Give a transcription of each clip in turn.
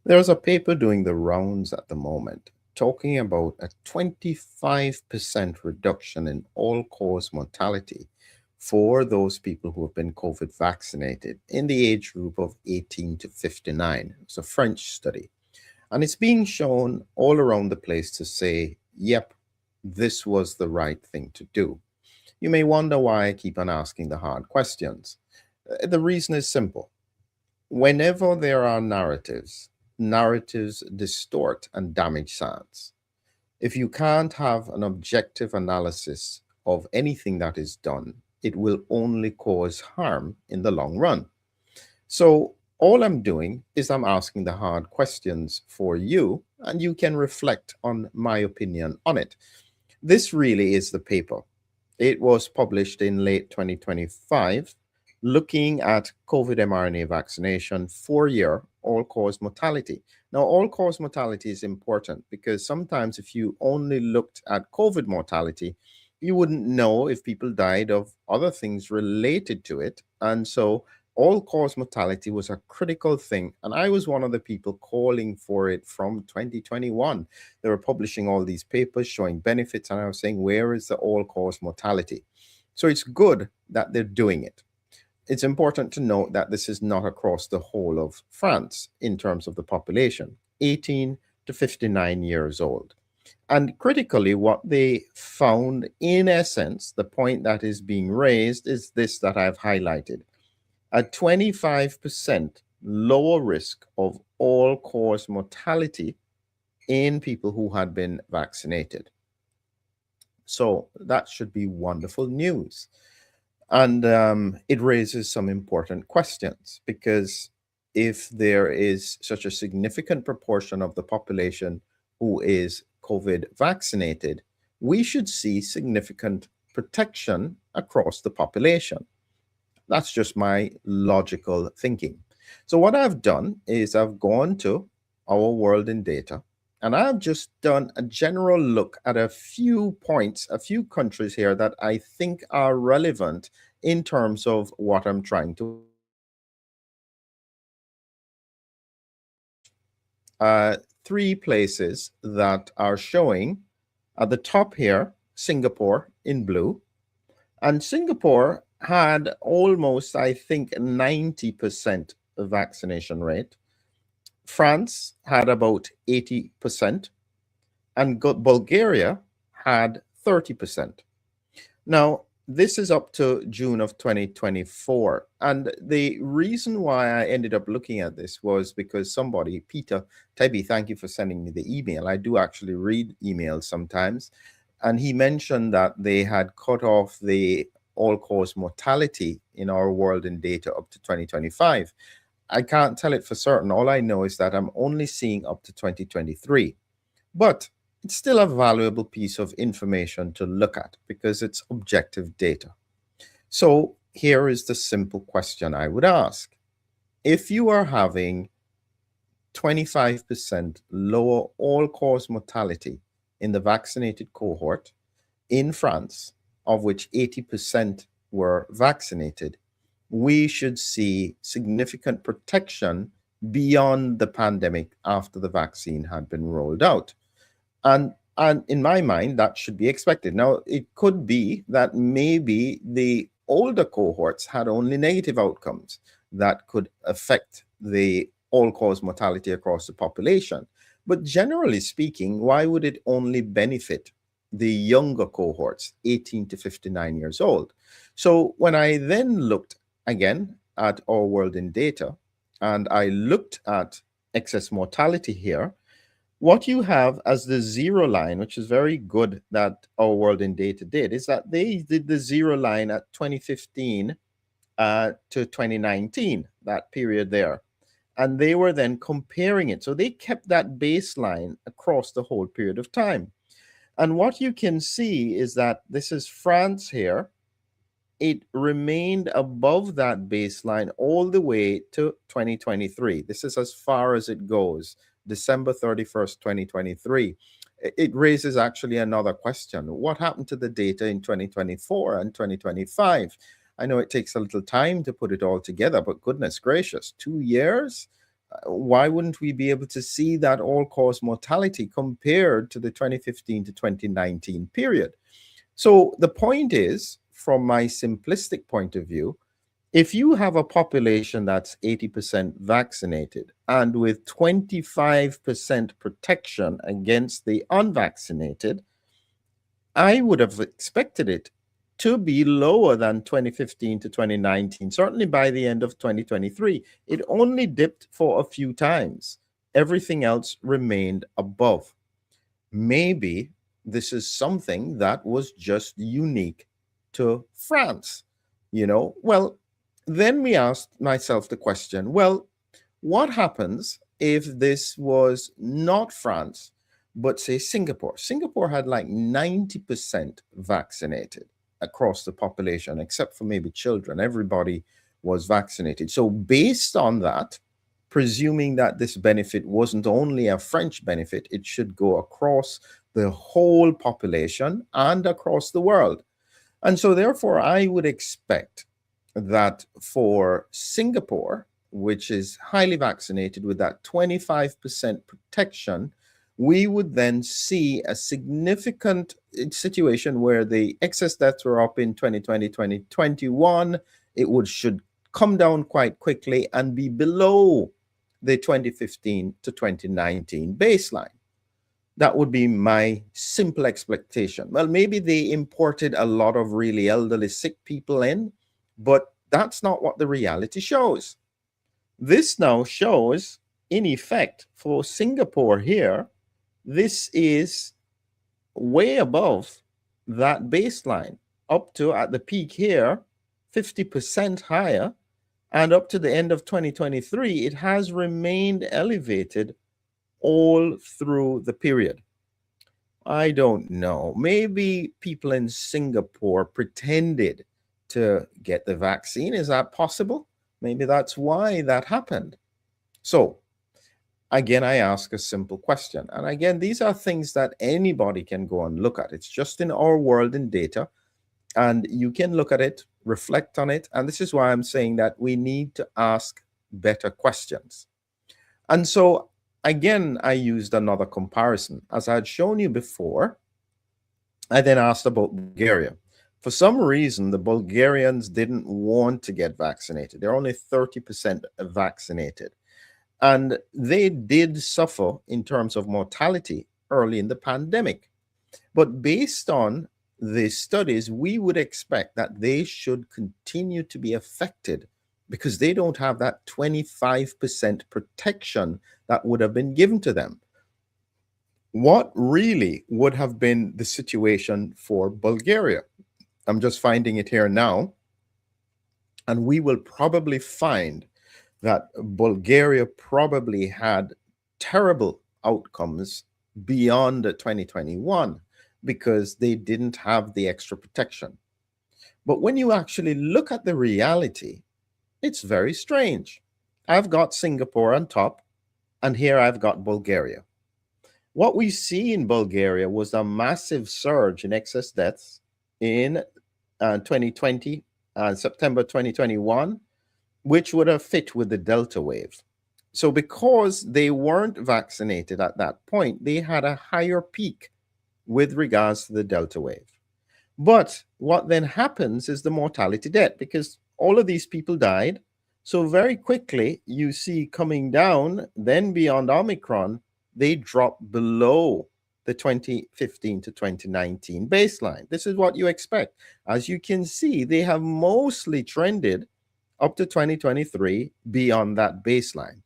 There's a paper doing the rounds at the moment talking about a 25% reduction in all cause mortality for those people who have been COVID vaccinated in the age group of 18 to 59. It's a French study. And it's being shown all around the place to say, yep, this was the right thing to do. You may wonder why I keep on asking the hard questions. The reason is simple. Whenever there are narratives, narratives distort and damage science. If you can't have an objective analysis of anything that is done, it will only cause harm in the long run. So, all I'm doing is I'm asking the hard questions for you, and you can reflect on my opinion on it. This really is the paper. It was published in late 2025, looking at COVID mRNA vaccination 4 year all cause mortality. Now, all cause mortality is important because sometimes if you only looked at COVID mortality, you wouldn't know if people died of other things related to it. And so, all cause mortality was a critical thing. And I was one of the people calling for it from 2021. They were publishing all these papers showing benefits, and I was saying, where is the all cause mortality? So it's good that they're doing it. It's important to note that this is not across the whole of France in terms of the population, 18 to 59 years old. And critically, what they found, in essence, the point that is being raised is this that I've highlighted: a 25% lower risk of all cause mortality in people who had been vaccinated. So that should be wonderful news. And it raises some important questions because if there is such a significant proportion of the population who is COVID vaccinated, we should see significant protection across the population. That's just my logical thinking. So, what I've done is I've gone to our world in data and I've just done a general look at a few points, a few countries here that I think are relevant in terms of what I'm trying to. Uh, Three places that are showing at the top here: Singapore in blue. And Singapore had almost, I think, 90% vaccination rate. France had about 80%, and Bulgaria had 30%. Now, this is up to June of 2024. And the reason why I ended up looking at this was because somebody, Peter Tebby, thank you for sending me the email. I do actually read emails sometimes. And he mentioned that they had cut off the all cause mortality in our world in data up to 2025. I can't tell it for certain. All I know is that I'm only seeing up to 2023. But it's still a valuable piece of information to look at because it's objective data. So here is the simple question I would ask. If you are having 25% lower all cause mortality in the vaccinated cohort in France, of which 80% were vaccinated, we should see significant protection beyond the pandemic after the vaccine had been rolled out. And in my mind, that should be expected. Now, it could be that maybe the older cohorts had only negative outcomes that could affect the all cause mortality across the population. But generally speaking, why would it only benefit the younger cohorts, 18 to 59 years old? So when I then looked again at our world in data and I looked at excess mortality here, what you have as the zero line, which is very good that our world in data did, is that they did the zero line at 2015 to 2019, that period there. And they were then comparing it. So they kept that baseline across the whole period of time. And what you can see is that this is France here. It remained above that baseline all the way to 2023. This is as far as it goes, December 31st, 2023. It raises actually another question. What happened to the data in 2024 and 2025? I know it takes a little time to put it all together, but goodness gracious, 2 years? Why wouldn't we be able to see that all-cause mortality compared to the 2015 to 2019 period? So the point is, from my simplistic point of view, if you have a population that's 80% vaccinated and with 25% protection against the unvaccinated, I would have expected it to be lower than 2015 to 2019, certainly by the end of 2023. It only dipped for a few times. Everything else remained above. Maybe this is something that was just unique to France, Well, then we asked myself the question, well, what happens if this was not France, but say Singapore? Singapore had like 90% vaccinated across the population, except for maybe children. Everybody was vaccinated. So, based on that, presuming that this benefit wasn't only a French benefit, it should go across the whole population and across the world. And so, therefore, I would expect that for Singapore, which is highly vaccinated with that 25% protection, we would then see a significant situation where the excess deaths were up in 2020, 2021. It should come down quite quickly and be below the 2015 to 2019 baseline. That would be my simple expectation. Well, maybe they imported a lot of really elderly sick people in, but that's not what the reality shows. This now shows, in effect, for Singapore here, this is way above that baseline, up to, at the peak here, 50% higher, and up to the end of 2023, it has remained elevated all through the period. I don't know. Maybe people in Singapore pretended to get the vaccine. Is that possible? Maybe that's why that happened. So, again, I ask a simple question. And again, these are things that anybody can go and look at. It's just in our world in data. And you can look at it, reflect on it. And this is why I'm saying that we need to ask better questions. And so, again, I used another comparison. As I had shown you before, I then asked about Bulgaria. For some reason, the Bulgarians didn't want to get vaccinated. They're only 30% vaccinated. And they did suffer in terms of mortality early in the pandemic. But based on the studies, we would expect that they should continue to be affected because they don't have that 25% protection that would have been given to them. What really would have been the situation for Bulgaria? I'm just finding it here now. And we will probably find that Bulgaria probably had terrible outcomes beyond 2021 because they didn't have the extra protection. But when you actually look at the reality, it's very strange. I've got Singapore on top, and here I've got Bulgaria. What we see in Bulgaria was a massive surge in excess deaths in 2020, September 2021, which would have fit with the Delta wave. So because they weren't vaccinated at that point, they had a higher peak with regards to the Delta wave. But what then happens is the mortality death, because all of these people died. So very quickly, you see coming down, then beyond Omicron, they drop below the 2015 to 2019 baseline. This is what you expect. As you can see, they have mostly trended up to 2023 beyond that baseline.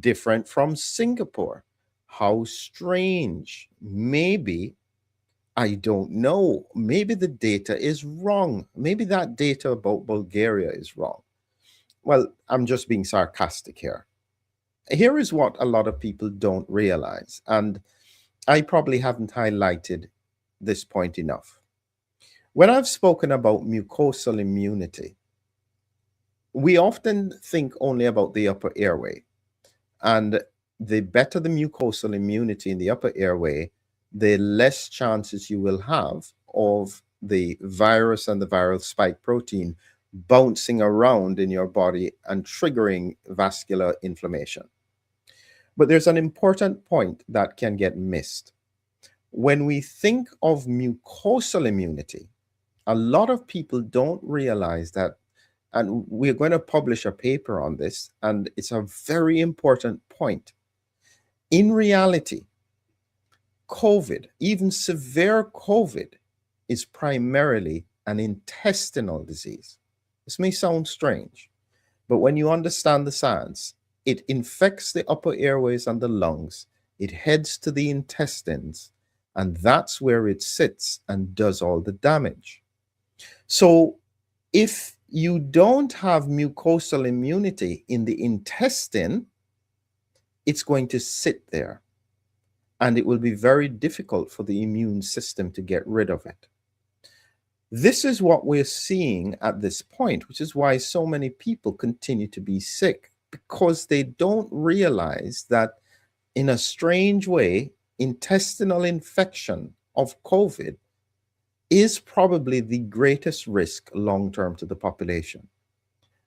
Different from Singapore. How strange. Maybe, I don't know, maybe the data is wrong. Maybe that data about Bulgaria is wrong. Well, I'm just being sarcastic here. Here is what a lot of people don't realize, and I probably haven't highlighted this point enough. When I've spoken about mucosal immunity, we often think only about the upper airway. And the better the mucosal immunity in the upper airway, the less chances you will have of the virus and the viral spike protein bouncing around in your body and triggering vascular inflammation. But there's an important point that can get missed. When we think of mucosal immunity, a lot of people don't realize that, and we're going to publish a paper on this, and it's a very important point. In reality, COVID, even severe COVID, is primarily an intestinal disease. This may sound strange, but when you understand the science, it infects the upper airways and the lungs, it heads to the intestines, and that's where it sits and does all the damage. So, if you don't have mucosal immunity in the intestine, it's going to sit there and it will be very difficult for the immune system to get rid of it. This is what we're seeing at this point, which is why so many people continue to be sick, because they don't realize that in a strange way, intestinal infection of COVID is probably the greatest risk long term to the population.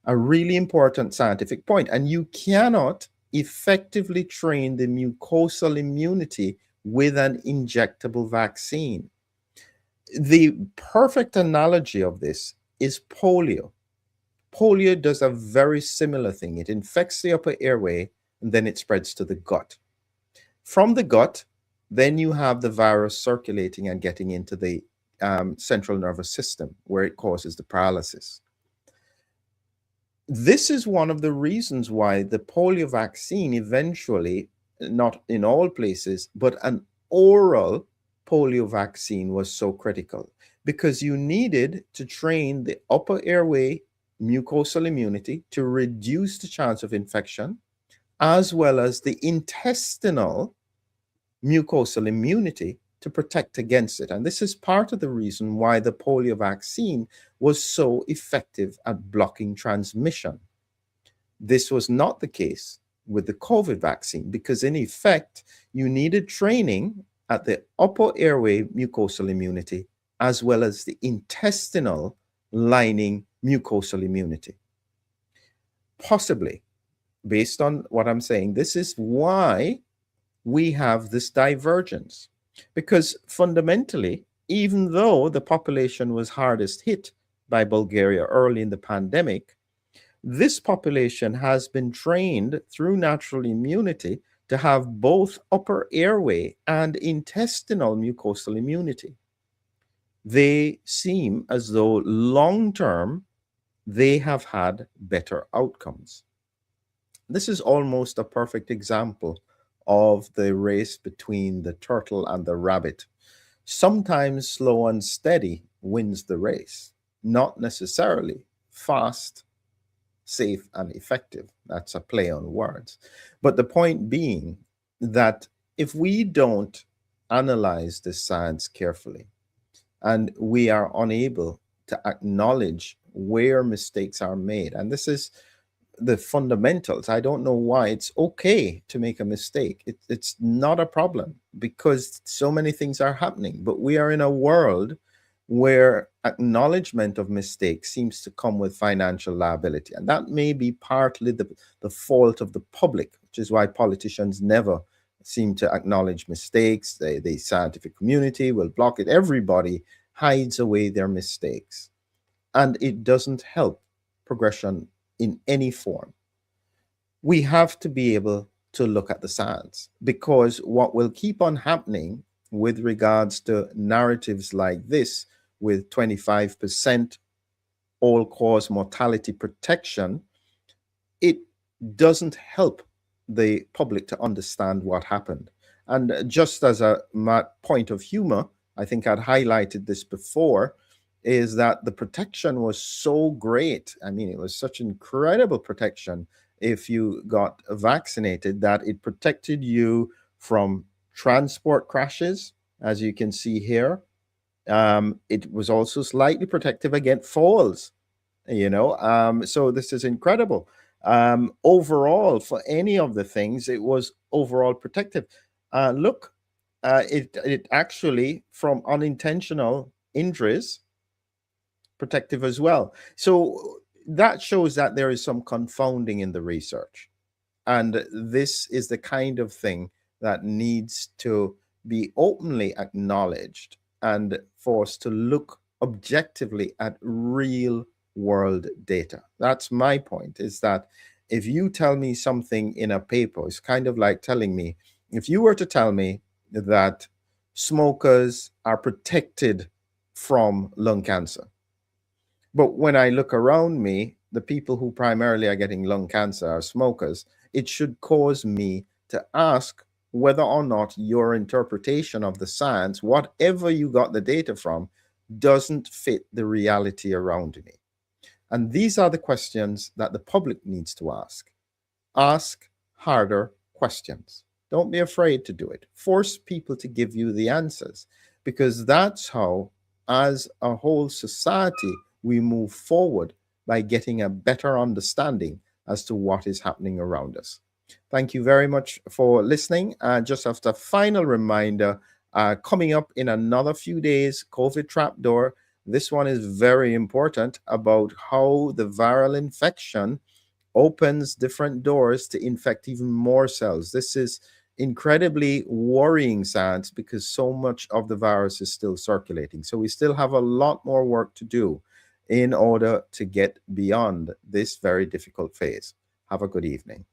A really important scientific point. And you cannot effectively train the mucosal immunity with an injectable vaccine. The perfect analogy of this is polio. Polio does a very similar thing. It infects the upper airway and then it spreads to the gut. From the gut, then you have the virus circulating and getting into the central nervous system where it causes the paralysis. This is one of the reasons why the polio vaccine eventually, not in all places, but an oral polio vaccine was so critical, because you needed to train the upper airway mucosal immunity to reduce the chance of infection, as well as the intestinal mucosal immunity to protect against it. And this is part of the reason why the polio vaccine was so effective at blocking transmission. This was not the case with the COVID vaccine, because in effect, you needed training at the upper airway mucosal immunity as well as the intestinal lining mucosal immunity. Possibly, based on what I'm saying, this is why we have this divergence. Because fundamentally, even though the population was hardest hit by Bulgaria early in the pandemic, this population has been trained through natural immunity to have both upper airway and intestinal mucosal immunity. They seem as though long-term, they have had better outcomes. This is almost a perfect example of the race between the turtle and the rabbit. Sometimes slow and steady wins the race, not necessarily fast, safe, and effective. That's a play on words. But the point being that if we don't analyze this science carefully and we are unable to acknowledge where mistakes are made, and this is the fundamentals. I don't know why it's okay to make a mistake. It's not a problem because so many things are happening. But we are in a world where acknowledgement of mistakes seems to come with financial liability. And that may be partly the fault of the public, which is why politicians never seem to acknowledge mistakes. The scientific community will block it. Everybody hides away their mistakes. And it doesn't help progression in any form. We have to be able to look at the science, because what will keep on happening with regards to narratives like this, with 25% all-cause mortality protection, it doesn't help the public to understand what happened. And just as a point of humor, I think I'd highlighted this before, is that the protection was so great. I mean, it was such incredible protection if you got vaccinated, that it protected you from transport crashes, as you can see here. It was also slightly protective against falls, so this is incredible. Overall, for any of the things, it was overall protective. Look, it actually, from unintentional injuries, protective as well. So that shows that there is some confounding in the research. And this is the kind of thing that needs to be openly acknowledged, and for us to look objectively at real world data. That's my point, is that if you tell me something in a paper, it's kind of like telling me, if you were to tell me that smokers are protected from lung cancer, but when I look around me, the people who primarily are getting lung cancer are smokers, it should cause me to ask whether or not your interpretation of the science, whatever you got the data from, doesn't fit the reality around me. And these are the questions that the public needs to ask. Ask harder questions. Don't be afraid to do it. Force people to give you the answers, because that's how, as a whole society, we move forward by getting a better understanding as to what is happening around us. Thank you very much for listening. Just as a final reminder, coming up in another few days, COVID Trapdoor. This one is very important about how the viral infection opens different doors to infect even more cells. This is incredibly worrying science, because so much of the virus is still circulating. So we still have a lot more work to do in order to get beyond this very difficult phase. Have a good evening.